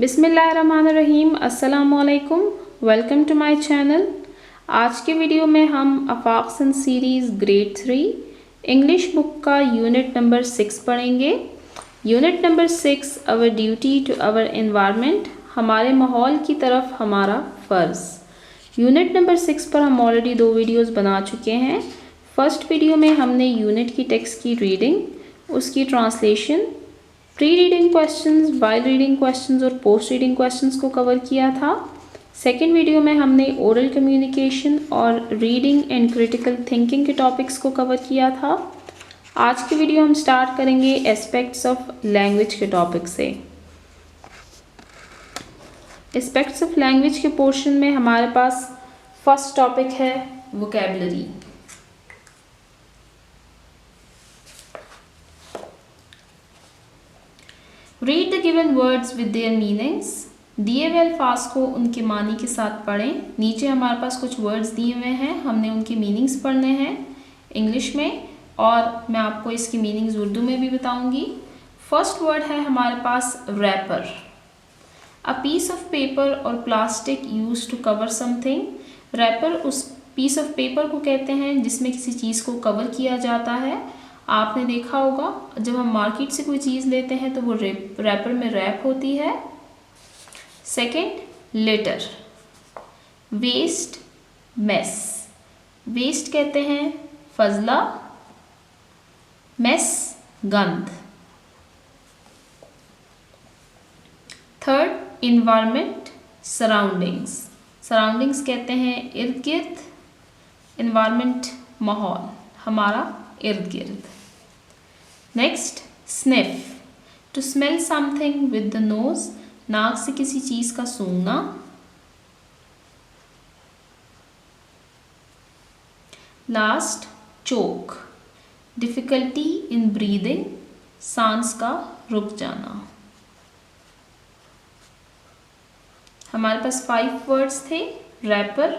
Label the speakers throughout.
Speaker 1: बिस्मिल्लाहिर्रहमानिर्रहीम, अस्सलामुअलैकुम। Welcome to my channel. आज के वीडियो में हम अफाक्सन सीरीज़ ग्रेड 3 इंग्लिश बुक का यूनिट नंबर 6 पढ़ेंगे। Unit number 6, our duty to our environment, हमारे माहौल की तरफ हमारा फ़र्ज़। यूनिट नंबर 6 पर हम ऑलरेडी 2 वीडियोज़ बना चुके हैं। फर्स्ट वीडियो में हमने यूनिट की टेक्स्ट की रीडिंग, उसकी translation, pre reading questions, while reading questions और पोस्ट रीडिंग क्वेश्चंस को कवर किया था। सेकेंड वीडियो में हमने ओरल कम्युनिकेशन और रीडिंग एंड क्रिटिकल थिंकिंग के टॉपिक्स को कवर किया था। आज की वीडियो हम स्टार्ट करेंगे एस्पेक्ट्स ऑफ लैंग्वेज के टॉपिक से। एस्पेक्ट्स ऑफ लैंग्वेज के पोर्शन में हमारे पास फर्स्ट टॉपिक है vocabulary. Read the given words with their meanings. दिए हुए अल्फाज को उनके मानी के साथ पढ़ें। नीचे हमारे पास कुछ वर्ड्स दिए हुए हैं, हमने उनके मीनिंग्स पढ़ने हैं इंग्लिश में और मैं आपको इसकी मीनिंग्स उर्दू में भी बताऊंगी। फर्स्ट वर्ड है हमारे पास wrapper. A piece of paper और plastic use to cover something. Wrapper उस पीस ऑफ पेपर को कहते हैं जिसमें किसी चीज़ को कवर किया जाता है। आपने देखा होगा जब हम मार्केट से कोई चीज़ लेते हैं तो वो रैपर में रैप होती है। Second, litter. Waste, mess. Waste कहते हैं फजला, मेस गंद। Third, environment, surroundings. सराउंडिंग्स कहते हैं इर्द गिर्द, इन्वायरमेंट माहौल, हमारा इर्द गिर्द। Next, sniff. To smell something with the nose, नाक से किसी चीज़ का सूंघना। Last, choke. Difficulty in breathing, सांस का रुक जाना। हमारे पास 5 वर्ड्स थे, wrapper,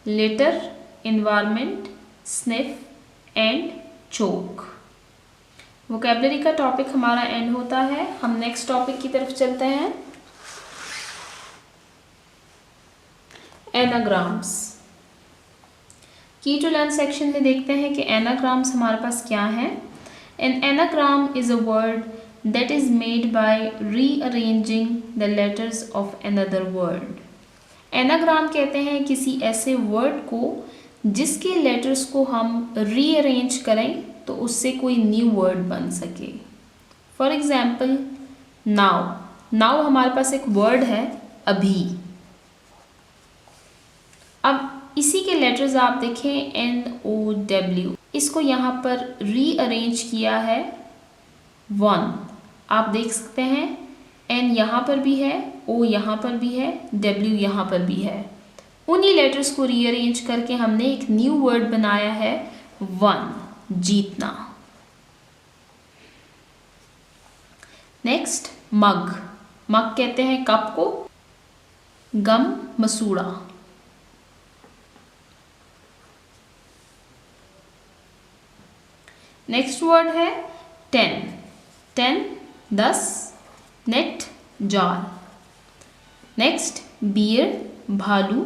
Speaker 1: litter, environment, sniff and choke. Vocabulary का टॉपिक हमारा एंड होता है। हम नेक्स्ट टॉपिक की तरफ चलते हैं, एनाग्राम्स। की टू लर्न सेक्शन में देखते हैं कि एनाग्राम्स हमारे पास क्या है। An anagram is a word that is made by rearranging the letters of another word. Anagram कहते हैं किसी ऐसे वर्ड को जिसके लेटर्स को हम रीअरेंज करें तो उससे कोई न्यू वर्ड बन सके। For example, now. नाउ हमारे पास एक वर्ड है अभी। अब इसी के लेटर्स आप देखें NOW, इसको यहाँ पर रीअरेंज किया है 1। आप देख सकते हैं N यहाँ पर भी है, O यहाँ पर भी है, W यहाँ पर भी है। उन्हीं लेटर्स को रीअरेंज करके हमने एक न्यू वर्ड बनाया है 1, जीतना। नेक्स्ट, मग। मग कहते हैं कप को, गम मसूड़ा। नेक्स्ट वर्ड है 10। 10 10, नेट जाल। नेक्स्ट, बियर भालू,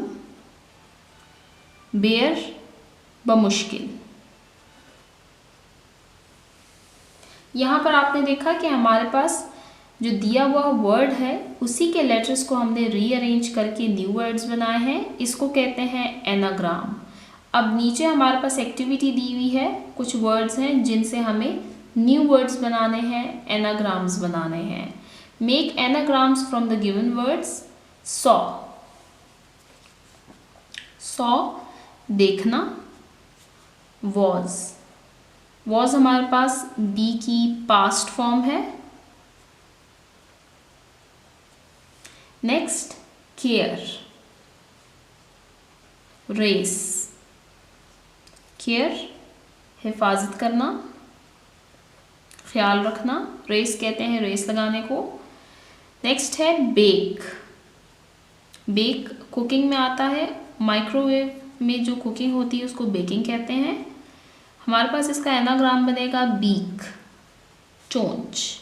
Speaker 1: बेयर बमुश्किल। यहाँ पर आपने देखा कि हमारे पास जो दिया हुआ वर्ड है उसी के लेटर्स को हमने रीअरेंज करके न्यू वर्ड्स बनाए हैं। इसको कहते हैं एनाग्राम। अब नीचे हमारे पास एक्टिविटी दी हुई है, कुछ वर्ड्स हैं जिनसे हमें न्यू वर्ड्स बनाने हैं, एनाग्राम्स बनाने हैं। Make anagrams from the given words. Saw, saw देखना। वॉज, वॉज हमारे पास बी की पास्ट फॉर्म है। Next, care. रेस, केयर हिफाजत करना, ख्याल रखना। रेस कहते हैं रेस लगाने को। नेक्स्ट है बेक। बेक कुकिंग में आता है, माइक्रोवेव में जो कुकिंग होती है उसको बेकिंग कहते हैं। हमारे पास इसका एनाग्राम बनेगा बीक, चोंच।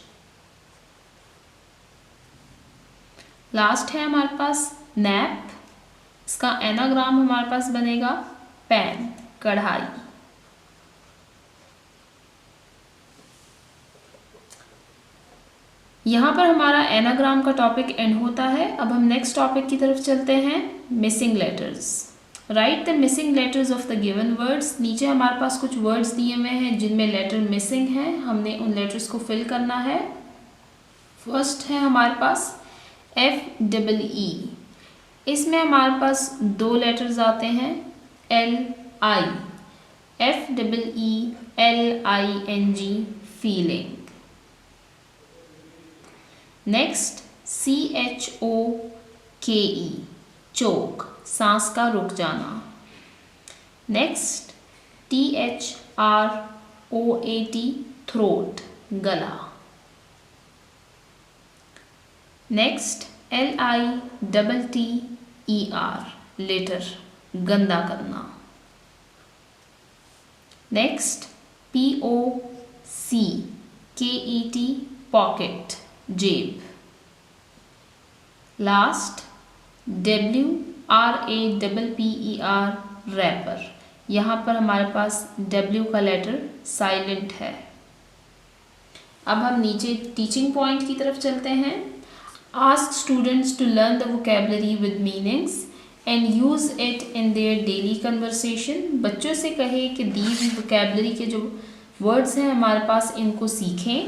Speaker 1: लास्ट है हमारे पास नैप, इसका एनाग्राम हमारे पास बनेगा पैन, कढ़ाई। यहाँ पर हमारा एनाग्राम का टॉपिक एंड होता है। अब हम नेक्स्ट टॉपिक की तरफ चलते हैं, missing letters. Right the missing letters of the given words. नीचे हमारे पास कुछ वर्ड्स दिए हुए हैं जिनमें लेटर मिसिंग है, हमने उन लेटर्स को फिल करना है। फर्स्ट है हमारे पास FEE, इसमें हमारे पास 2 लेटर्स आते हैं LI, FEELING, feeling. Next CHOKE, choke, सांस का रुक जाना। नेक्स्ट THROAT, थ्रोट, गला। नेक्स्ट LITTER, लिटर, गंदा करना। नेक्स्ट POCKET, पॉकेट, जेब। Last WRAPPER, wrapper. यहाँ पर हमारे पास W का लेटर साइलेंट है। अब हम नीचे टीचिंग पॉइंट की तरफ चलते हैं। Ask students to learn the vocabulary with meanings and use it in their daily conversation. बच्चों से कहे कि दी हुई वोकेबलरी के जो वर्ड्स हैं हमारे पास, इनको सीखें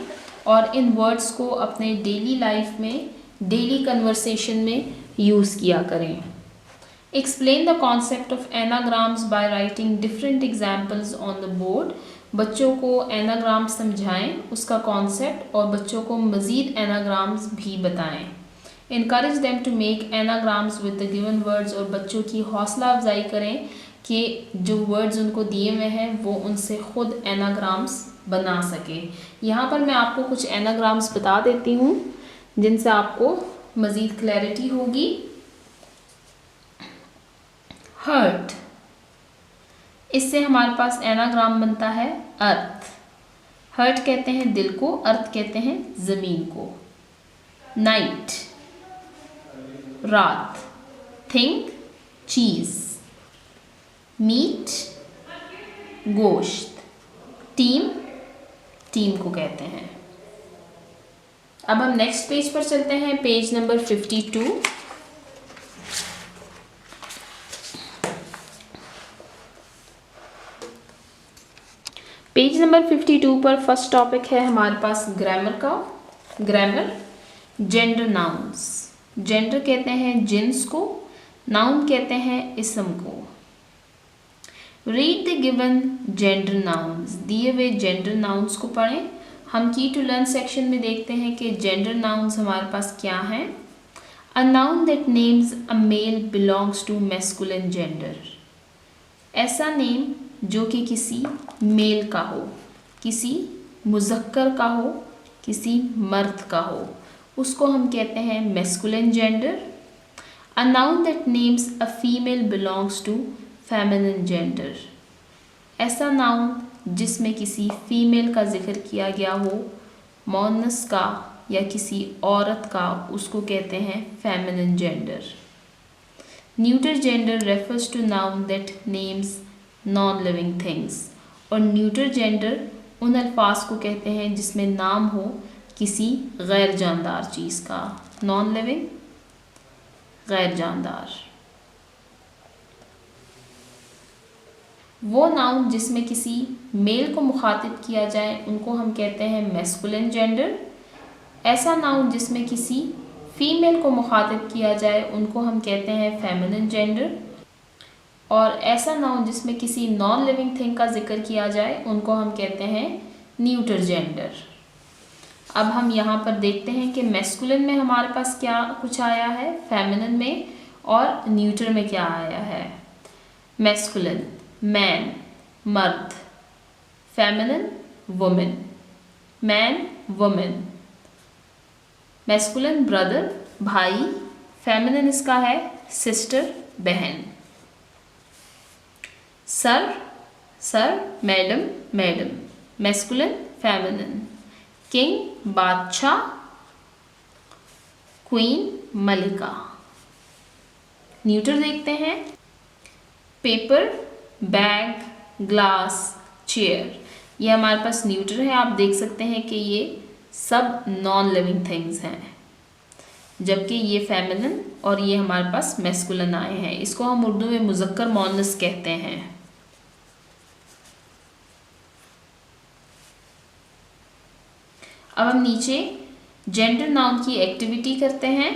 Speaker 1: और इन वर्ड्स को अपने डेली लाइफ में, डेली कन्वर्सेशन में यूज़ किया करें। Explain the concept of anagrams by writing different examples on the board. बच्चों को एनाग्राम्स समझाएं, उसका कॉन्सेप्ट, और बच्चों को मज़ीद एनाग्राम्स भी बताएं। Encourage them to make anagrams with the given words, और बच्चों की हौसला अफजाई करें कि जो वर्ड्स उनको दिए हुए हैं वो उनसे ख़ुद एनाग्राम्स बना सके। यहाँ पर मैं आपको कुछ एनाग्राम्स बता देती हूँ जिनसे आपको मज़ीद क्लैरिटी होगी। हर्ट, इससे हमारे पास एनाग्राम बनता है अर्थ। हर्ट कहते हैं दिल को, अर्थ कहते हैं ज़मीन को। नाइट, रात। थिंक, चीज़। मीट, गोश्त। टीम, टीम को कहते हैं। अब हम नेक्स्ट पेज पर चलते हैं, पेज नंबर 52। पेज नंबर 52 पर फर्स्ट टॉपिक है हमारे पास ग्रामर का। Grammar, gender nouns. जेंडर कहते हैं जिन्स को, नाउन कहते हैं इसम को। Read the given gender nouns, दिए हुए जेंडर नाउन्स को पढ़ें। हम की टू लर्न सेक्शन में देखते हैं कि जेंडर नाउन्स हमारे पास क्या हैं। A noun that names a male belongs to masculine gender, ऐसा नेम जो कि किसी मेल का हो, किसी मुज़क्कर का हो, किसी मर्द का हो, उसको हम कहते हैं masculine gender. A noun that names a female belongs to feminine gender, ऐसा नाउन जिसमें किसी फीमेल का जिक्र किया गया हो, मोनस का या किसी औरत का, उसको कहते हैं feminine gender. Neuter gender refers to noun that names non living things, और न्यूटर जेंडर उन अल्फाज को कहते हैं जिसमें नाम हो किसी गैर जानदार चीज़ का। नॉन लिविंग, गैर जानदार। वो नाउन जिसमें किसी मेल को मुखातिब किया जाए उनको हम कहते हैं मैस्कुलिन जेंडर। ऐसा नाउन जिसमें किसी फीमेल को मुखातिब किया जाए उनको हम कहते हैं फेमिनिन जेंडर। और ऐसा नाउन जिसमें किसी नॉन लिविंग थिंग का जिक्र किया जाए उनको हम कहते हैं न्यूटर जेंडर। अब हम यहाँ पर देखते हैं कि मैस्कुलिन में हमारे पास क्या कुछ आया है, फेमिनिन में, और न्यूटर में क्या आया है। मैस्कुलिन मैन, मर्द। Feminine women, man women. Masculine brother, भाई। फेमिनिन इसका है सिस्टर, बहन। Sir, sir, madam, madam. Masculine, feminine. King, बादशाह। क्वीन मलिका। न्यूटर देखते हैं, पेपर, बैग, ग्लास, चेयर। ये हमारे पास न्यूटर है। आप देख सकते हैं कि ये सब नॉन लिविंग थिंग्स हैं, जबकि ये फेमिनिन और ये हमारे पास मैस्कुलिन आए हैं। इसको हम उर्दू में मुज़क्कर मोनस कहते हैं। अब हम नीचे जेंडर नाउन की एक्टिविटी करते हैं।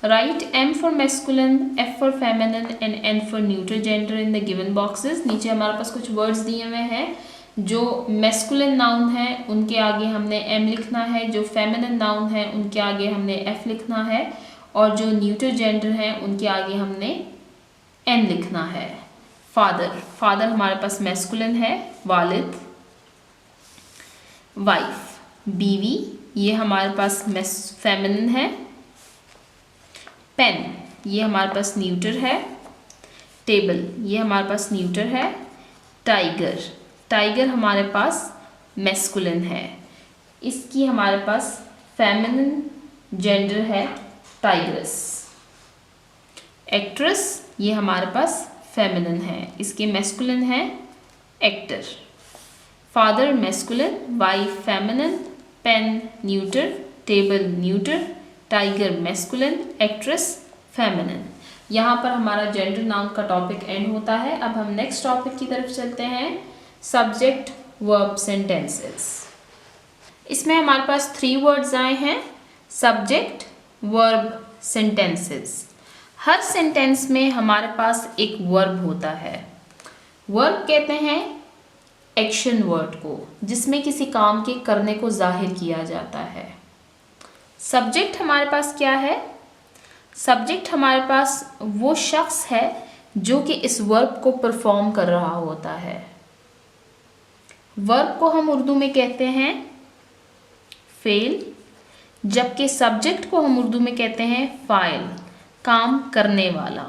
Speaker 1: Right M for masculine, F for feminine and N for neutral gender in the given boxes. नीचे हमारे पास कुछ वर्ड्स दिए हुए हैं। जो मैस्कुलिन नाउन है उनके आगे हमने M लिखना है, जो फेमिनिन नाउन है उनके आगे हमने F लिखना है, और जो न्यूट्रल जेंडर है उनके आगे हमने N लिखना है। फादर, फादर हमारे पास मैस्कुलिन है, वालिद। वाइफ, बीवी, ये हमारे पास फेमिनिन है। पेन, ये हमारे पास न्यूटर है। टेबल, ये हमारे पास न्यूटर है। टाइगर, टाइगर हमारे पास मैस्कुलिन है। इसकी हमारे पास फेमिनिन जेंडर है, टाइग्रेस। एक्ट्रेस, ये हमारे पास फेमिनिन है। इसके मैस्कुलिन है, actor. Father masculine, wife feminine, pen neuter, table neuter, tiger masculine, actress feminine. यहाँ पर हमारा जेंडर नाउन का टॉपिक एंड होता है। अब हम नेक्स्ट टॉपिक की तरफ चलते हैं, सब्जेक्ट वर्ब सेंटेंसेस। इसमें हमारे पास 3 वर्ड्स आए हैं, सब्जेक्ट वर्ब सेंटेंसेस। हर सेंटेंस में हमारे पास एक वर्ब होता है। वर्ब कहते हैं एक्शन वर्ड को, जिसमें किसी काम के करने को जाहिर किया जाता है। सब्जेक्ट हमारे पास क्या है? सब्जेक्ट हमारे पास वो शख्स है जो कि इस वर्ब को परफॉर्म कर रहा होता है। वर्ब को हम उर्दू में कहते हैं फेल, जबकि सब्जेक्ट को हम उर्दू में कहते हैं फाइल, काम करने वाला।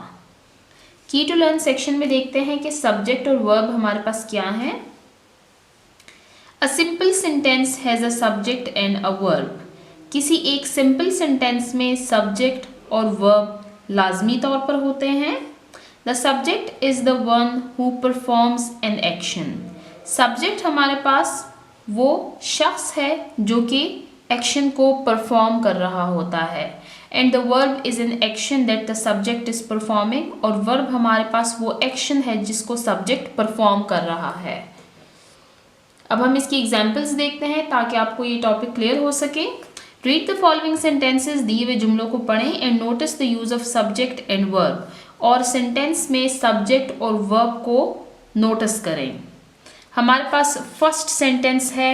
Speaker 1: की टू लर्न सेक्शन में देखते हैं कि सब्जेक्ट और वर्ब हमारे पास क्या है। A simple sentence has a subject and a verb. किसी एक सिंपल सेंटेंस में सब्जेक्ट और वर्ब लाजमी तौर पर होते हैं। The subject is the one who performs an action. Subject हमारे पास वो शख्स है जो कि एक्शन को परफॉर्म कर रहा होता है। And the verb is an action that the subject is performing. और वर्ब हमारे पास वो एक्शन है जिसको सब्जेक्ट परफॉर्म कर रहा है। अब हम इसकी एग्जाम्पल्स देखते हैं ताकि आपको ये टॉपिक क्लियर हो सके। रीड द फॉलोइंग सेंटेंसेस, दिए हुए जुमलों को पढ़ें and notice the use of subject and verb. और सेंटेंस में सब्जेक्ट और वर्ब को नोटिस करें। हमारे पास फर्स्ट सेंटेंस है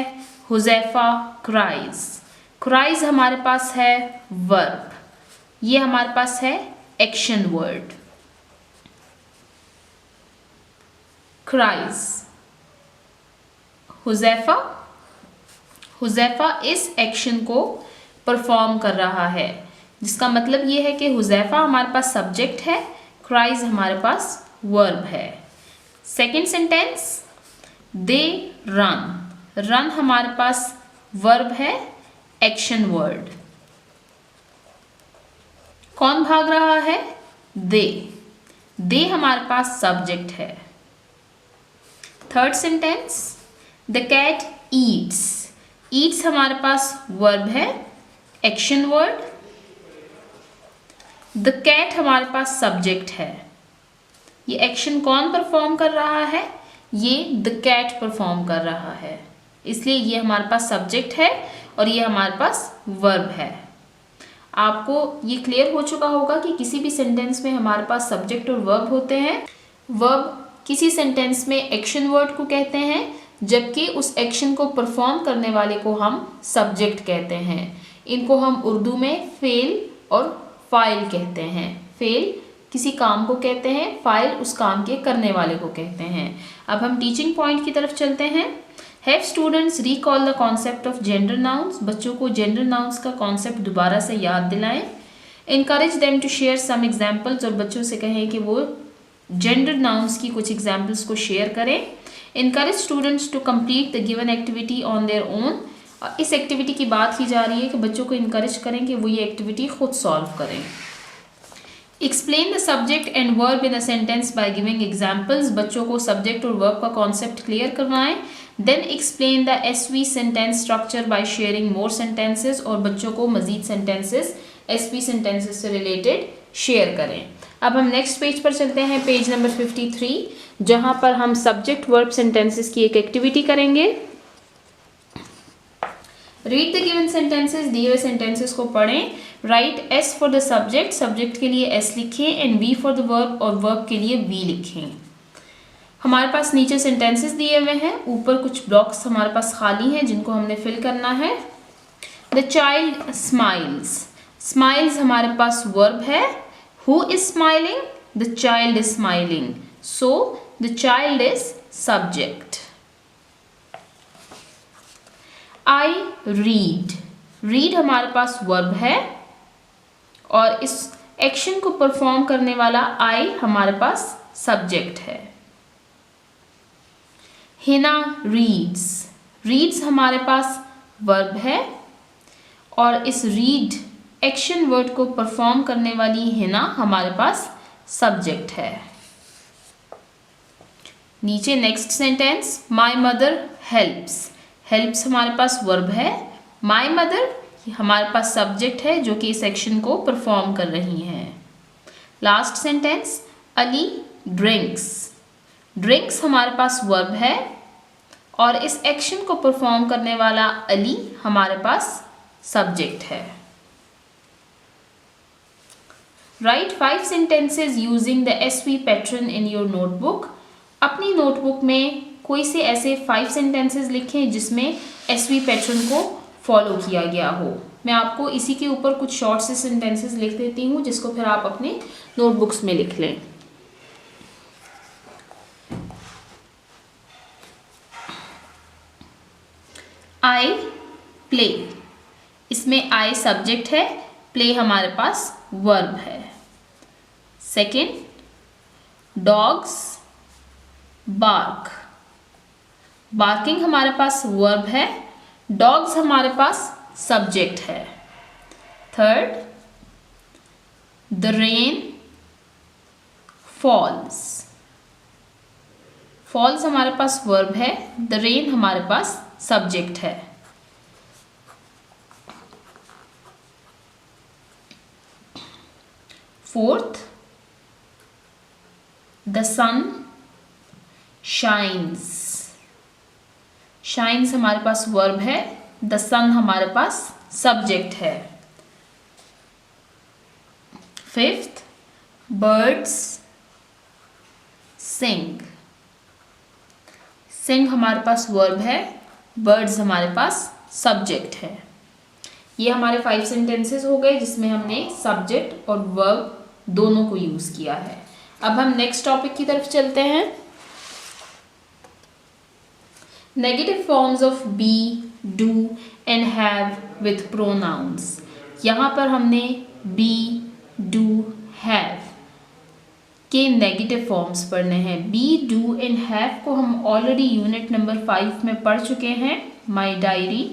Speaker 1: हुज़ैफा क्राइज। क्राइज हमारे पास है वर्ब, ये हमारे पास है action word. Cries, Huzaifa, Huzaifa इस एक्शन को परफॉर्म कर रहा है, जिसका मतलब ये है कि हुज़ैफा हमारे पास सब्जेक्ट है, क्राइज हमारे पास वर्ब है। Second sentence, they run. Run हमारे पास वर्ब है, एक्शन वर्ड। कौन भाग रहा है? दे। दे हमारे पास सब्जेक्ट है। Third sentence, the cat eats. Eats हमारे पास वर्ब है, एक्शन वर्ड। द कैट हमारे पास सब्जेक्ट है। ये एक्शन कौन परफॉर्म कर रहा है? ये द कैट परफॉर्म कर रहा है, इसलिए ये हमारे पास सब्जेक्ट है और ये हमारे पास वर्ब है। आपको ये क्लियर हो चुका होगा कि किसी भी सेंटेंस में हमारे पास सब्जेक्ट और वर्ब होते हैं। वर्ब किसी सेंटेंस में एक्शन वर्ड को कहते हैं, जबकि उस एक्शन को परफॉर्म करने वाले को हम सब्जेक्ट कहते हैं। इनको हम उर्दू में फेल और फाइल कहते हैं। फेल किसी काम को कहते हैं, फाइल उस काम के करने वाले को कहते हैं। अब हम टीचिंग पॉइंट की तरफ चलते हैं। Have students recall the concept of gender nouns. बच्चों को जेंडर नाउन्स का कॉन्सेप्ट दोबारा से याद दिलाएं। Encourage them to share some examples. और बच्चों से कहें कि वो जेंडर नाउन्स की कुछ एग्जाम्पल्स को शेयर करें। Encourage students to complete the given activity on their own. और इस एक्टिविटी की बात की जा रही है कि बच्चों को इनकरेज करें कि वो ये एक्टिविटी खुद सॉल्व करें। Explain the subject and verb in a sentence by giving examples. बच्चों को सब्जेक्ट और वर्ब का कॉन्सेप्ट क्लियर करवाएं। Then explain the SV sentence structure by sharing more sentences. और बच्चों को मजीद सेंटेंसेस एसवी सेंटेंसेस से रिलेटेड शेयर करें। अब हम नेक्स्ट पेज पर चलते हैं, पेज नंबर 53, जहां पर हम सब्जेक्ट वर्ब सेंटेंसेस की एक एक्टिविटी करेंगे। रीड द गिवन सेंटेंसेस, दिए हुए सेंटेंसेस को पढ़ें। Write S for the subject, subject के लिए एस लिखें, and V for the verb, और वर्ब के लिए वी लिखें। हमारे पास नीचे सेंटेंसेस दिए हुए हैं, ऊपर कुछ ब्लॉक्स हमारे पास खाली हैं जिनको हमने फिल करना है। द चाइल्ड स्माइल्स, स्माइल्स हमारे पास वर्ब है। Who is smiling? The child is smiling, so the child is subject. I read, read हमारे पास वर्ब है और इस एक्शन को परफॉर्म करने वाला आई हमारे पास सब्जेक्ट है। हिना रीड्स, रीड्स हमारे पास वर्ब है और इस रीड एक्शन वर्ड को परफॉर्म करने वाली हिना हमारे पास सब्जेक्ट है। नीचे next sentence, my mother helps, helps हमारे पास वर्ब है। माई मदर हमारे पास सब्जेक्ट है जो कि इस एक्शन को परफॉर्म कर रही हैं। Last sentence, Ali drinks, drinks हमारे पास वर्ब है और इस एक्शन को परफॉर्म करने वाला अली हमारे पास सब्जेक्ट है। Write 5 sentences using the SV pattern in your notebook, अपनी नोटबुक में कोई से ऐसे 5 सेंटेंसेस लिखें जिसमें एसवी पैटर्न को फॉलो किया गया हो। मैं आपको इसी के ऊपर कुछ शॉर्ट से सेंटेंसेस लिख देती हूँ जिसको फिर आप अपने नोटबुक्स में लिख लें। आई प्ले, इसमें आई सब्जेक्ट है, प्ले हमारे पास वर्ब है। सेकेंड, डॉग्स बार्क, बार्किंग हमारे पास वर्ब है, डॉग्स हमारे पास सब्जेक्ट है। Third, the rain falls, falls हमारे पास वर्ब है, द रेन हमारे पास सब्जेक्ट है। Fourth, the sun shines, shines हमारे पास वर्ब है, द सन हमारे पास सब्जेक्ट है। फिफ्थ, बर्ड्स सिंग, सिंग हमारे पास वर्ब है, बर्ड्स हमारे पास सब्जेक्ट है। ये हमारे 5 सेंटेंसेस हो गए जिसमें हमने सब्जेक्ट और वर्ब दोनों को यूज किया है। अब हम नेक्स्ट टॉपिक की तरफ चलते हैं। Negative forms of be, do and have with pronouns, यहाँ पर हमने बी, डू, हैव के नेगेटिव फॉर्म्स पढ़ने हैं। बी, डू एंड हैव को हम ऑलरेडी यूनिट नंबर 5 में पढ़ चुके हैं, माई डायरी।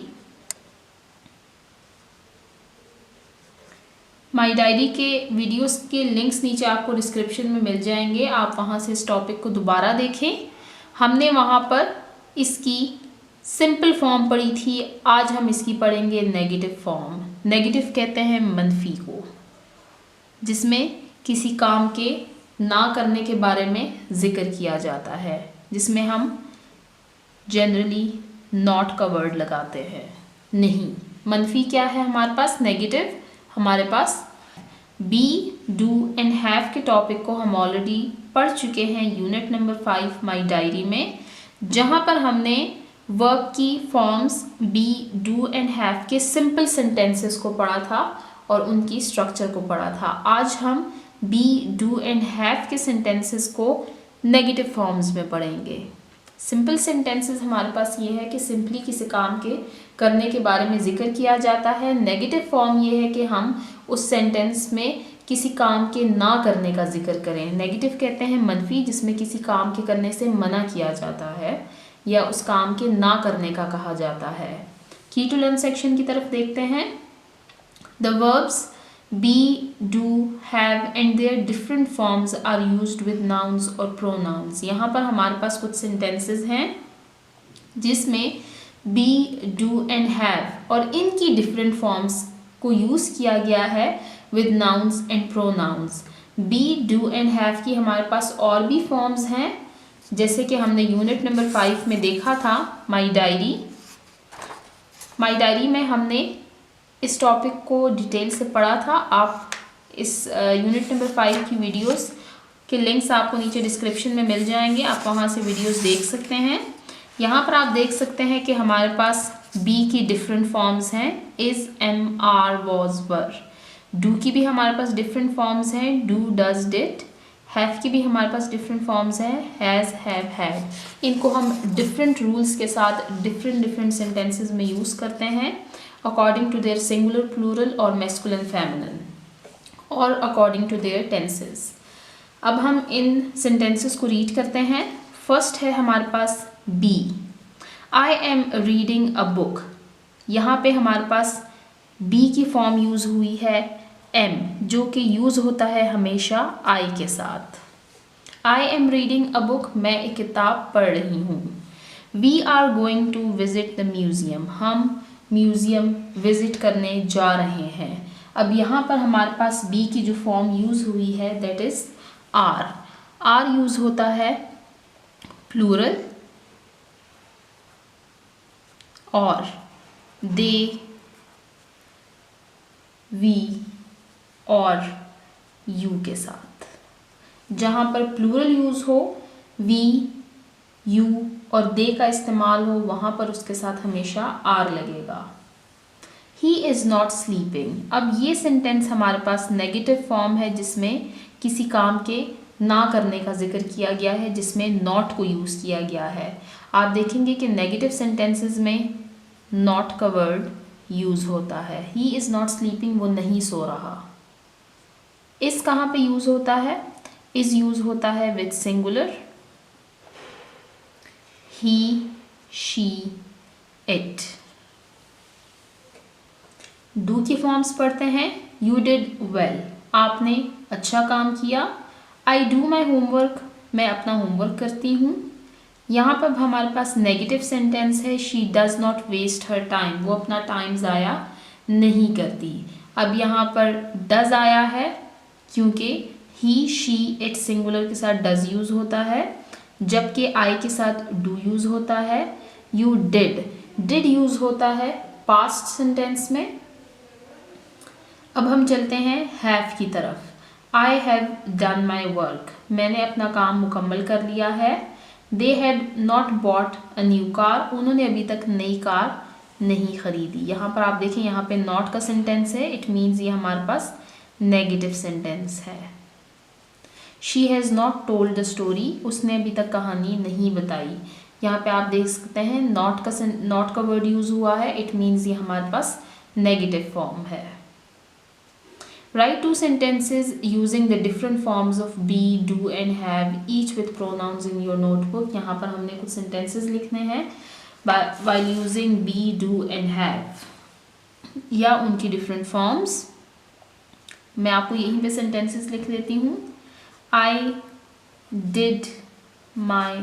Speaker 1: माई डायरी के वीडियोस के लिंक्स नीचे आपको डिस्क्रिप्शन में मिल जाएंगे, आप वहाँ से इस टॉपिक को दोबारा देखें। हमने वहाँ पर इसकी सिंपल फॉर्म पढ़ी थी, आज हम इसकी पढ़ेंगे नेगेटिव फॉर्म। नेगेटिव कहते हैं मनफी को, जिसमें किसी काम के ना करने के बारे में जिक्र किया जाता है, जिसमें हम जनरली नॉट का वर्ड लगाते हैं। नहीं, मनफी क्या है हमारे पास? नेगेटिव। हमारे पास बी, डू एंड हैव के टॉपिक को हम ऑलरेडी पढ़ चुके हैं यूनिट नंबर 5 माई डायरी में, जहाँ पर हमने वर्ब की forms be, do and have के सिंपल सेंटेंसेस को पढ़ा था और उनकी स्ट्रक्चर को पढ़ा था। आज हम बी, डू एंड हैव के सेंटेंसेस को नेगेटिव फॉर्म्स में पढ़ेंगे। सिंपल सेंटेंसेस हमारे पास ये है कि सिंपली किसी काम के करने के बारे में जिक्र किया जाता है। नेगेटिव फॉर्म ये है कि हम उस सेंटेंस में किसी काम के ना करने का जिक्र करें। नेगेटिव कहते हैं मनफी, जिसमें किसी काम के करने से मना किया जाता है या उस काम के ना करने का कहा जाता है। की टू लर्न सेक्शन की तरफ देखते हैं। The verbs be, do, have and their different forms are used with nouns और pronouns। यहाँ पर हमारे पास कुछ sentences हैं जिसमें be, do and have और इनकी different forms को use किया गया है with nouns and pronouns। be, do and have की हमारे पास और भी forms हैं, जैसे कि हमने यूनिट नंबर 5 में देखा था माई डायरी में हमने इस टॉपिक को डिटेल से पढ़ा था। आप इस यूनिट नंबर 5 की वीडियोस के लिंक्स आपको नीचे डिस्क्रिप्शन में मिल जाएंगे, आप वहां से वीडियोस देख सकते हैं। यहाँ पर आप देख सकते हैं कि हमारे पास बी की डिफरेंट फॉर्म्स हैं, is, am, are, was, were. Do की भी हमारे पास डिफरेंट फॉर्म्स हैं, डू, डज, डिड। हैव की भी हमारे पास डिफरेंट फॉर्म्स हैं, हैज़, हैव, हैड। इनको हम डिफरेंट रूल्स के साथ डिफरेंट सेंटेंसेस में यूज़ करते हैं according to their singular, plural और मैस्कुलिन, फेमिनिन और अकॉर्डिंग टू देयर टेंसेस। अब हम इन सेंटेंसेस को रीड करते हैं। फर्स्ट है हमारे पास be, I am reading a book. यहाँ पे हमारे पास बी की फॉर्म यूज़ हुई है एम, जो कि यूज़ होता है हमेशा आई के साथ। I am reading a book, मैं एक किताब पढ़ रही हूँ। We are going to visit the museum, हम म्यूज़ियम विजिट करने जा रहे हैं। अब यहाँ पर हमारे पास बी की जो फॉर्म यूज़ हुई है that is are. Are use होता है प्लूरल और दे, वी और यू के साथ। जहाँ पर प्लूरल यूज़ हो, वी, यू और दे का इस्तेमाल हो, वहाँ पर उसके साथ हमेशा आर लगेगा। He is not sleeping. अब ये सेंटेंस हमारे पास नेगेटिव फॉर्म है जिसमें किसी काम के ना करने का जिक्र किया गया है, जिसमें नॉट को यूज़ किया गया है। आप देखेंगे कि नेगेटिव सेंटेंसेस में नॉट का वर्ड यूज़ होता है। ही इज़ नॉट स्लीपिंग, वो नहीं सो रहा। इस कहाँ पे यूज़ होता है? इज़ यूज़ होता है with singular, he, she, it। Do की फॉर्म्स पढ़ते हैं। यू डिड वेल, आपने अच्छा काम किया। आई डू माई होमवर्क, मैं अपना होमवर्क करती हूँ। यहाँ पर हमारे पास नेगेटिव सेंटेंस है, she does not waste her time, वो अपना टाइम ज़ाया नहीं करती। अब यहाँ पर डज आया है क्योंकि ही, शी, इट सिंगुलर के साथ डज यूज़ होता है, जबकि आई के साथ डू यूज़ होता है। यू डिड यूज़ होता है पास्ट सेंटेंस में। अब हम चलते हैं हैव की तरफ। I have done my work, मैंने अपना काम मुकम्मल कर लिया है। They had not bought a new car, उन्होंने अभी तक नई कार नहीं खरीदी। यहाँ पर आप देखें, यहाँ पे नॉट का सेंटेंस है, इट मीन्स ये हमारे पास नेगेटिव सेंटेंस है। She has not told the story, उसने अभी तक कहानी नहीं बताई। यहाँ पे आप देख सकते हैं नॉट का वर्ड यूज़ हुआ है, इट मीन्स ये हमारे पास नेगेटिव फॉर्म है। Write two sentences using the different forms of be, do and have each with pronouns in your notebook. यहाँ पर हमने कुछ सेंटेंसेज लिखने हैं while using be, do and have या उनकी डिफरेंट फॉर्म्स। मैं आपको यहीं पे सेंटेंसेस लिख देती हूँ। I did my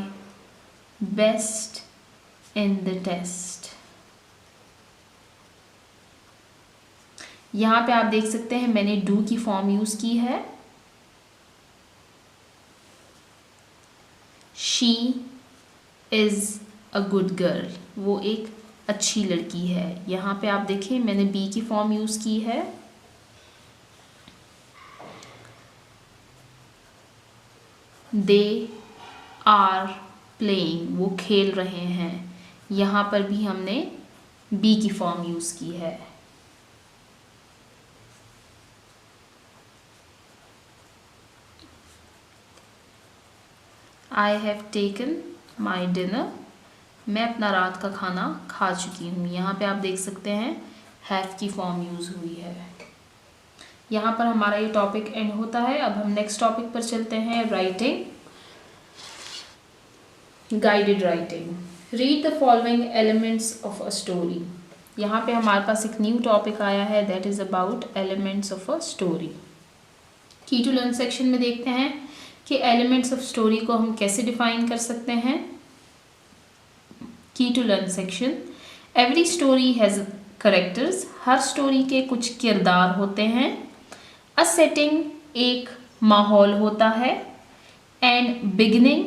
Speaker 1: best in the test। यहाँ पे आप देख सकते हैं मैंने do की फॉर्म यूज़ की है। She is a good girl, वो एक अच्छी लड़की है। यहाँ पे आप देखें मैंने be की फॉर्म यूज़ की है। They are playing, वो खेल रहे हैं। यहाँ पर भी हमने be की फॉर्म यूज़ की है। I have taken my dinner, मैं अपना रात का खाना खा चुकी हूँ। यहाँ पे आप देख सकते हैं have की फॉर्म यूज़ हुई है। यहाँ पर हमारा ये टॉपिक एंड होता है। अब हम नेक्स्ट टॉपिक पर चलते हैं, writing, guided writing. Read the following elements of a story. यहाँ पे हमारे पास एक न्यू टॉपिक आया है, that is about elements of a story. की टू लर्न सेक्शन में देखते हैं कि एलिमेंट्स ऑफ स्टोरी को हम कैसे डिफाइन कर सकते हैं। Key to learn section, every story has characters, हर स्टोरी के कुछ किरदार होते हैं। अ सेटिंग, एक माहौल होता है। एंड, बिगिनिंग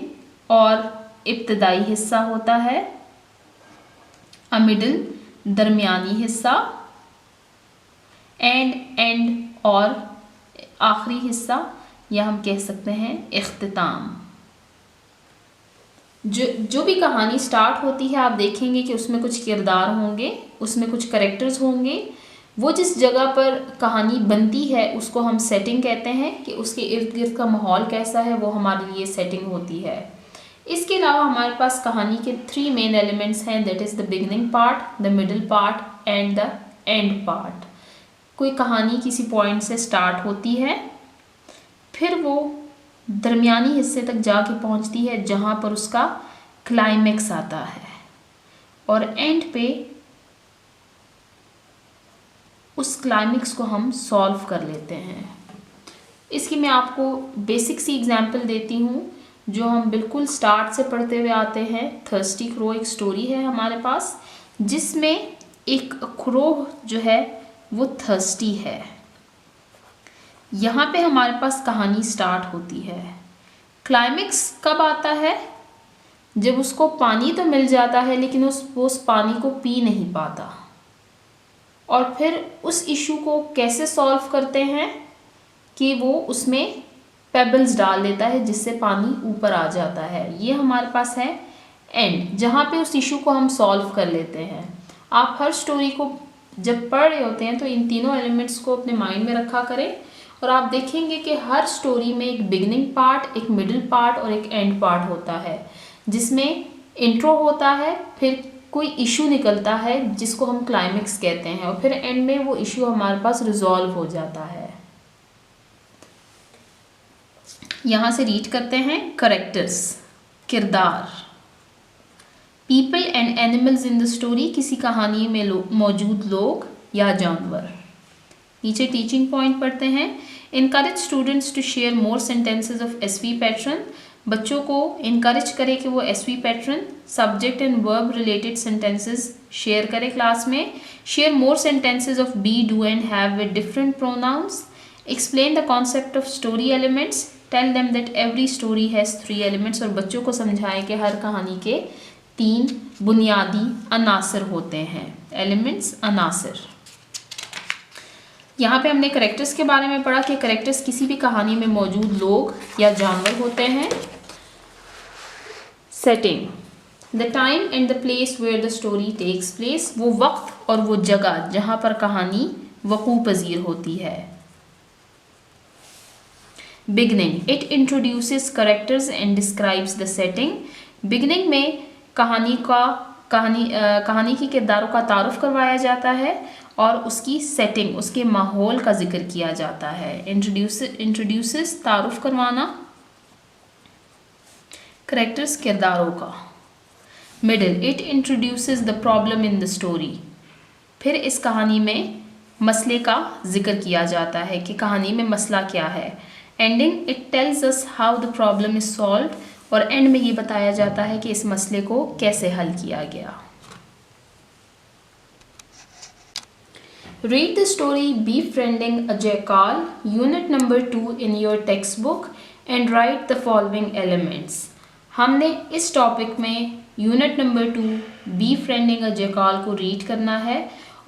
Speaker 1: और इब्तदाई हिस्सा होता है। अ मिडिल, दरमियानी हिस्सा। एंड और आखिरी हिस्सा, या हम कह सकते हैं इख्तिताम। जो भी कहानी स्टार्ट होती है आप देखेंगे कि उसमें कुछ किरदार होंगे, उसमें कुछ करेक्टर्स होंगे। वो जिस जगह पर कहानी बनती है उसको हम सेटिंग कहते हैं, कि उसके इर्द गिर्द का माहौल कैसा है वो हमारे लिए सेटिंग होती है। इसके अलावा हमारे पास कहानी के 3 मेन एलिमेंट्स हैं, that is the beginning part, the middle part and the end part. कोई कहानी किसी पॉइंट से स्टार्ट होती है, फिर वो दरमियानी हिस्से तक जाके पहुंचती है जहां पर उसका क्लाइमेक्स आता है, और एंड पे उस क्लाइमेक्स को हम सॉल्व कर लेते हैं। इसकी मैं आपको बेसिक सी एग्जांपल देती हूँ जो हम बिल्कुल स्टार्ट से पढ़ते हुए आते हैं। थर्स्टी क्रो एक स्टोरी है हमारे पास, जिसमें एक क्रो जो है वो थर्स्टी है। यहाँ पे हमारे पास कहानी स्टार्ट होती है। क्लाइमेक्स कब आता है? जब उसको पानी तो मिल जाता है लेकिन वो उस पानी को पी नहीं पाता, और फिर उस इशू को कैसे सॉल्व करते हैं कि वो उसमें पेबल्स डाल देता है जिससे पानी ऊपर आ जाता है। ये हमारे पास है एंड, जहाँ पे उस इशू को हम सॉल्व कर लेते हैं। आप हर स्टोरी को जब पढ़ रहे होते हैं तो इन तीनों एलिमेंट्स को अपने माइंड में रखा करें, और आप देखेंगे कि हर स्टोरी में एक बिगिनिंग पार्ट, एक मिडिल पार्ट और एक एंड पार्ट होता है, जिसमें इंट्रो होता है, फिर कोई इशू निकलता है जिसको हम क्लाइमेक्स कहते हैं, और फिर एंड में वो इशू हमारे पास रिजॉल्व हो जाता है। यहाँ से रीड करते हैं करेक्टर्स, किरदार। People and animals in the story, किसी कहानी में मौजूद लोग या जानवर। नीचे टीचिंग पॉइंट पढ़ते हैं। Encourage students to share more sentences of SV pattern, बच्चों को इनकरेज करें कि वो SV pattern, subject and verb related sentences share करें क्लास में। Share more sentences of be, do and have with different pronouns. Explain the concept of story elements, tell them that every story has 3 elements, और बच्चों को समझाएं कि हर कहानी के 3 बुनियादी अनासर होते हैं, एलिमेंट्स, अनासर। यहाँ पे हमने करेक्टर्स के बारे में पढ़ा कि करेक्टर्स किसी भी कहानी में मौजूद लोग या जानवर होते हैं। Setting, the time and the place where the story takes place, वो वक्त और वो जगह जहाँ पर कहानी वकूअ पजीर होती है। Beginning, it introduces characters and describes the setting, beginning में कहानी के किरदारों का तारुफ करवाया जाता है और उसकी सेटिंग, उसके माहौल का जिक्र किया जाता है। इंट्रोड्यूसेस तारुफ करवाना, करेक्टर्स किरदारों का। Middle, it introduces the problem in the story, फिर इस कहानी में मसले का जिक्र किया जाता है कि कहानी में मसला क्या है। Ending, it tells us how the problem is solved, और एंड में ये बताया जाता है कि इस मसले को कैसे हल किया गया। Read the story Befriending a Jackal, Unit number 2 in your textbook and write the following elements. हमने इस टॉपिक में unit number 2 Befriending a Jackal को रीड करना है,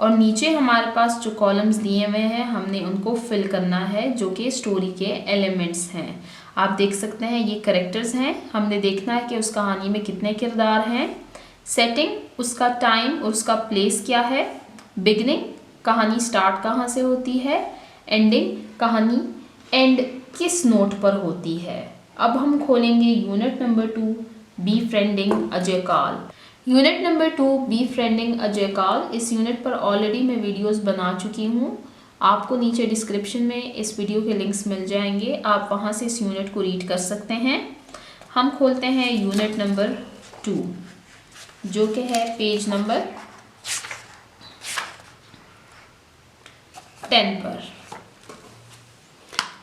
Speaker 1: और नीचे हमारे पास जो कॉलम्स दिए हुए हैं हमने उनको फिल करना है जो कि स्टोरी के एलिमेंट्स हैं। आप देख सकते हैं ये करेक्टर्स हैं, हमने देखना है कि उस कहानी में कितने किरदार हैं। सेटिंग, उसका टाइम और उसका प्लेस क्या है। बिगनिंग, कहानी स्टार्ट कहाँ से होती है। एंडिंग, कहानी एंड किस नोट पर होती है। अब हम खोलेंगे unit number 2 Befriending a Jackal। Unit number 2 Befriending a Jackal, इस यूनिट पर ऑलरेडी मैं वीडियोस बना चुकी हूँ, आपको नीचे डिस्क्रिप्शन में इस वीडियो के लिंक्स मिल जाएंगे, आप वहाँ से इस यूनिट को रीड कर सकते हैं। हम खोलते हैं यूनिट नंबर 2 जो कि है पेज नंबर 10 पर।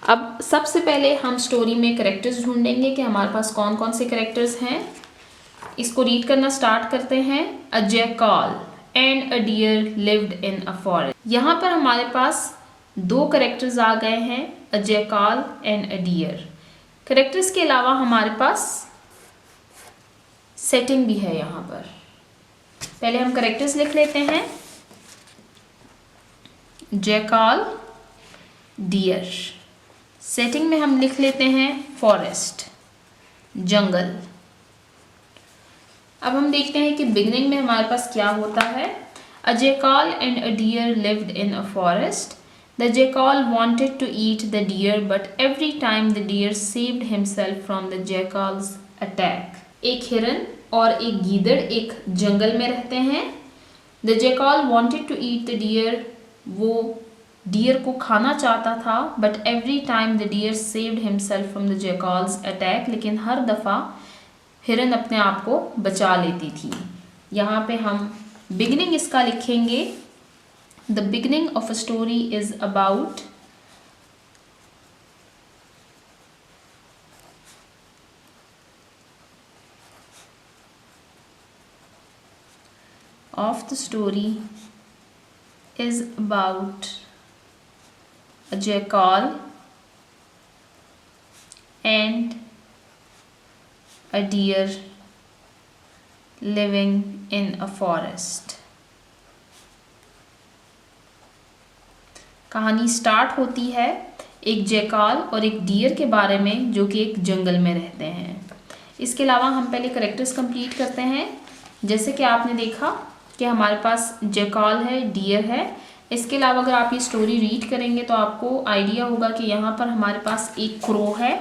Speaker 1: अब सबसे पहले हम स्टोरी में कैरेक्टर्स ढूंढेंगे कि हमारे पास कौन कौन से कैरेक्टर्स हैं। इसको रीड करना स्टार्ट करते हैं। A jackal and a deer lived in a forest. यहाँ पर हमारे पास दो कैरेक्टर्स आ गए हैं, a jackal and a deer. Characters के अलावा हमारे पास सेटिंग भी है यहाँ पर। पहले हम कैरेक्टर्स लिख लेते हैं। Jackal, dear. सेटिंग में हम लिख लेते हैं फॉरेस्ट, जंगल। अब हम देखते हैं कि बिगनिंग में हमारे पास क्या होता है। A jackal and a deer lived in a forest. The jackal wanted to eat the deer but every time the deer saved himself from the jackal's attack. एक हिरन और एक गीदड़ एक जंगल में रहते हैं। The jackal wanted to eat the deer, वो डियर को खाना चाहता था, but every time the deer saved himself from the jackal's attack, लेकिन हर दफ़ा हिरन अपने आप को बचा लेती थी। यहाँ पे हम बिगनिंग इसका लिखेंगे। The beginning of a story is about a jackal and a deer living in a forest। कहानी स्टार्ट होती है एक जैकाल और एक डियर के बारे में जो कि एक जंगल में रहते हैं। इसके अलावा हम पहले करेक्टर्स कंप्लीट करते हैं। जैसे कि आपने देखा कि हमारे पास जैकाल है, डियर है। इसके अलावा अगर आप ये स्टोरी रीड करेंगे तो आपको आइडिया होगा कि यहाँ पर हमारे पास एक क्रो है।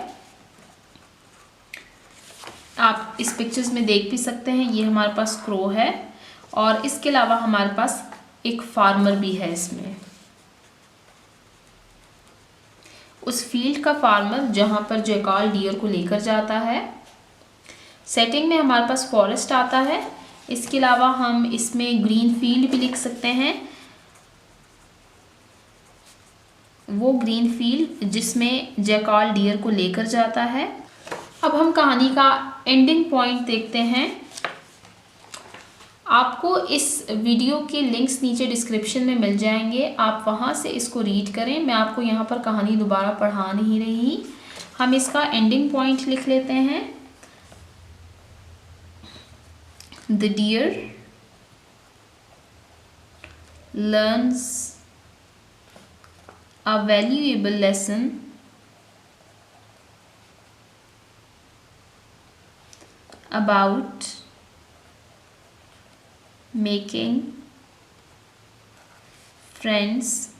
Speaker 1: आप इस पिक्चर्स में देख भी सकते हैं, ये हमारे पास क्रो है। और इसके अलावा हमारे पास एक फार्मर भी है इसमें, उस फील्ड का फार्मर जहाँ पर जैकाल डियर को लेकर जाता है। सेटिंग में हमारे पास फॉरेस्ट आता है। इसके अलावा हम इसमें ग्रीन फील्ड भी लिख सकते हैं, वो ग्रीन फील्ड जिसमें जैकाल डियर को लेकर जाता है। अब हम कहानी का एंडिंग पॉइंट देखते हैं। आपको इस वीडियो के लिंक्स नीचे डिस्क्रिप्शन में मिल जाएंगे, आप वहाँ से इसको रीड करें। मैं आपको यहाँ पर कहानी दोबारा पढ़ा नहीं रही। हम इसका एंडिंग पॉइंट लिख लेते हैं। The deer learns a valuable lesson about making friends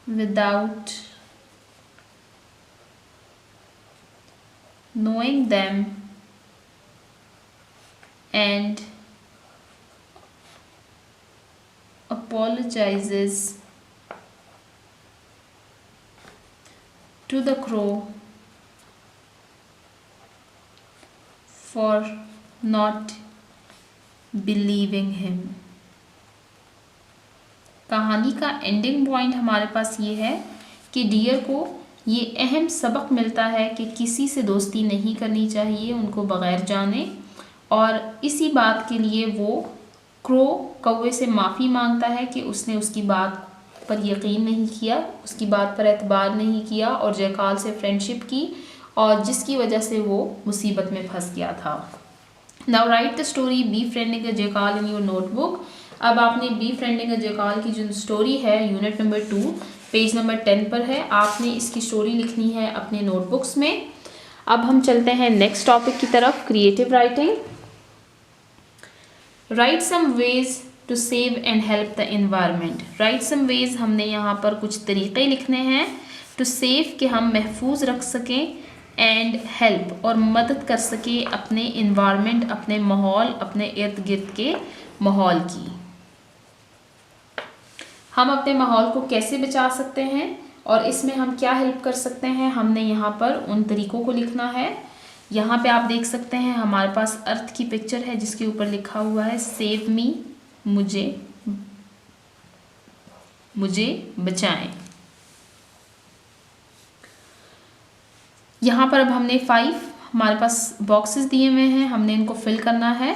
Speaker 1: without knowing them and apologizes to the crow for not believing him। कहानी का एंडिंग पॉइंट हमारे पास ये है कि डियर को ये अहम सबक मिलता है कि किसी से दोस्ती नहीं करनी चाहिए उनको बग़ैर जाने, और इसी बात के लिए वो क्रो कौवे से माफ़ी मांगता है कि उसने उसकी बात पर यकीन नहीं किया, उसकी बात पर एतबार नहीं किया और जैकाल से फ्रेंडशिप की, और जिसकी वजह से वो मुसीबत में फंस गया था। Now write the story befriending a jackal in your notebook. अब आपने बी फ्रेंडिंग अ जैकाल की जो स्टोरी है यूनिट नंबर 2 पेज नंबर 10 पर है, आपने इसकी स्टोरी लिखनी है अपने नोटबुक्स में। अब हम चलते हैं नेक्स्ट टॉपिक की तरफ, creative writing. Write some ways to save and help the environment. Write some ways, हमने यहाँ पर कुछ तरीक़े लिखने हैं। टू सेव कि हम महफूज रख सकें, एंड हेल्प और मदद कर सकें अपने एनवायरनमेंट, अपने माहौल, अपने इर्द गिर्द के माहौल की। हम अपने माहौल को कैसे बचा सकते हैं और इसमें हम क्या हेल्प कर सकते हैं, हमने यहाँ पर उन तरीक़ों को लिखना है। यहाँ पे आप देख सकते हैं हमारे पास अर्थ की पिक्चर है जिसके ऊपर लिखा हुआ है सेव मी, मुझे मुझे बचाएं। यहाँ पर अब हमने 5 हमारे पास बॉक्सेस दिए हुए हैं, हमने इनको फिल करना है।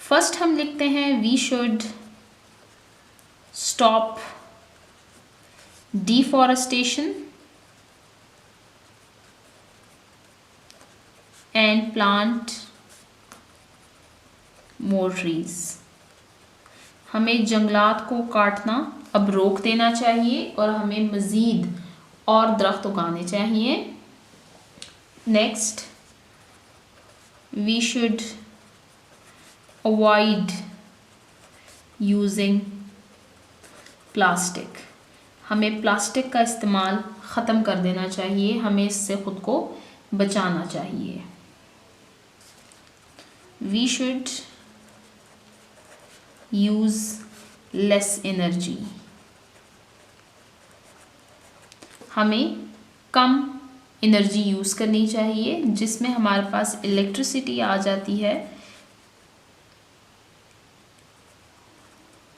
Speaker 1: फर्स्ट हम लिखते हैं we should stop deforestation and plant more trees. हमें जंगलात को काटना अब रोक देना चाहिए और हमें मज़ीद और दरख्त उगाने चाहिए। Next, we should avoid using plastic. हमें प्लास्टिक का इस्तेमाल ख़त्म कर देना चाहिए, हमें इससे ख़ुद को बचाना चाहिए। We should use less energy. हमें कम एनर्जी यूज़ करनी चाहिए, जिसमें हमारे पास इलेक्ट्रिसिटी आ जाती है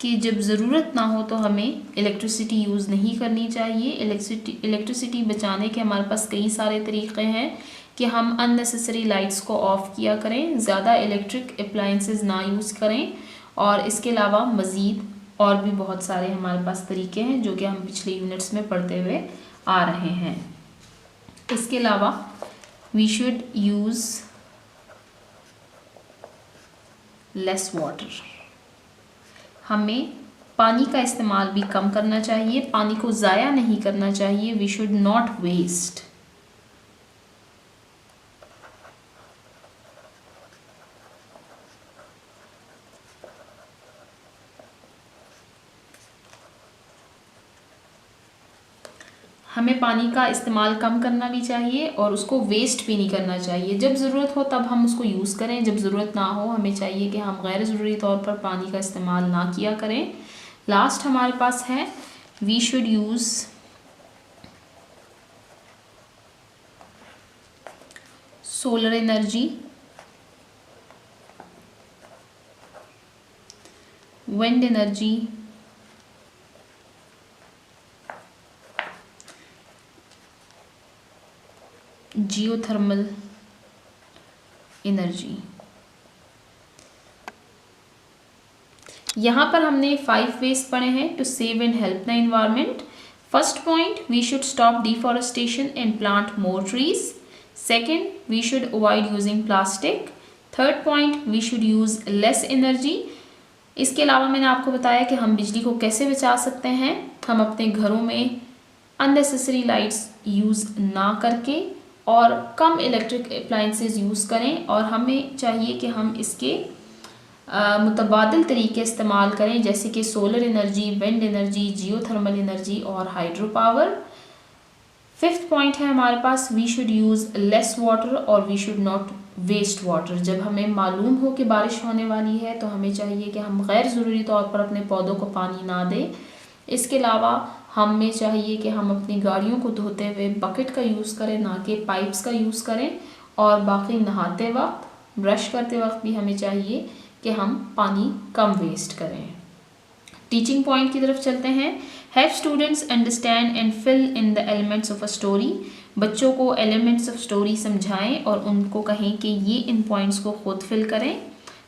Speaker 1: कि जब ज़रूरत ना हो तो हमें इलेक्ट्रिसिटी यूज़ नहीं करनी चाहिए। इलेक्ट्रिसिटी बचाने के हमारे पास कई सारे तरीक़े हैं कि हम अननेसेसरी लाइट्स को ऑफ़ किया करें, ज़्यादा इलेक्ट्रिक अप्लायंसेस ना यूज़ करें, और इसके अलावा मज़ीद और भी बहुत सारे हमारे पास तरीके हैं जो कि हम पिछले यूनिट्स में पढ़ते हुए आ रहे हैं। इसके अलावा we should use less water. हमें पानी का इस्तेमाल भी कम करना चाहिए, पानी को ज़ाया नहीं करना चाहिए। We should not waste. हमें पानी का इस्तेमाल कम करना भी चाहिए और उसको वेस्ट भी नहीं करना चाहिए। जब ज़रूरत हो तब हम उसको यूज़ करें, जब ज़रूरत ना हो हमें चाहिए कि हम गैर ज़रूरी तौर पर पानी का इस्तेमाल ना किया करें। लास्ट हमारे पास है we should use solar energy, wind energy, geothermal energy. यहाँ पर हमने 5 वेज पढ़े हैं to save and help the environment. First point, we should stop deforestation and plant more trees. Second, we should avoid using plastic. Third point, we should use less energy. इसके अलावा मैंने आपको बताया कि हम बिजली को कैसे बचा सकते हैं। हम अपने घरों में अननेसेसरी लाइट्स यूज़ ना करके और कम इलेक्ट्रिक अप्लायंसेस यूज़ करें, और हमें चाहिए कि हम इसके मुतबादिल तरीके इस्तेमाल करें, जैसे कि solar energy, wind energy, geothermal energy और हाइड्रो पावर। फिफ्थ पॉइंट है हमारे पास we should use less water और we should not waste water. जब हमें मालूम हो कि बारिश होने वाली है तो हमें चाहिए कि हम गैर ज़रूरी तौर पर अपने पौधों को पानी ना दें। इसके अलावा हमें चाहिए कि हम अपनी गाड़ियों को धोते हुए बकेट का यूज़ करें, ना कि पाइप्स का यूज़ करें, और बाकी नहाते वक्त, ब्रश करते वक्त भी हमें चाहिए कि हम पानी कम वेस्ट करें। टीचिंग पॉइंट की तरफ चलते हैं। Have students understand and fill in the elements of a story. बच्चों को एलिमेंट्स ऑफ स्टोरी समझाएं और उनको कहें कि ये इन पॉइंट्स को खुद फिल करें।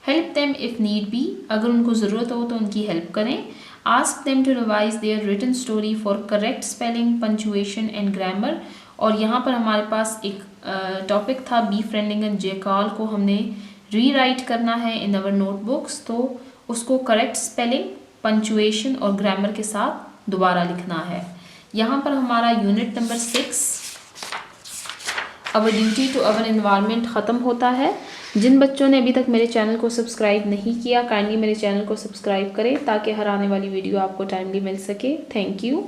Speaker 1: Help them if need be, अगर उनको ज़रूरत हो तो उनकी हेल्प करें। Ask them to revise their written story for correct spelling, punctuation and grammar. और यहाँ पर हमारे पास एक टॉपिक था बी फ्रेंडलिंग एंड जेकॉल को हमने रीराइट करना है इन अवर नोटबुक्स, तो उसको करेक्ट स्पेलिंग, पंचुएशन और ग्रामर के साथ दोबारा लिखना है। यहाँ पर हमारा unit number 6 our duty to our environment ख़त्म होता है। जिन बच्चों ने अभी तक मेरे चैनल को सब्सक्राइब नहीं किया, काइंडली मेरे चैनल को सब्सक्राइब करें ताकि हर आने वाली वीडियो आपको टाइमली मिल सके। Thank you.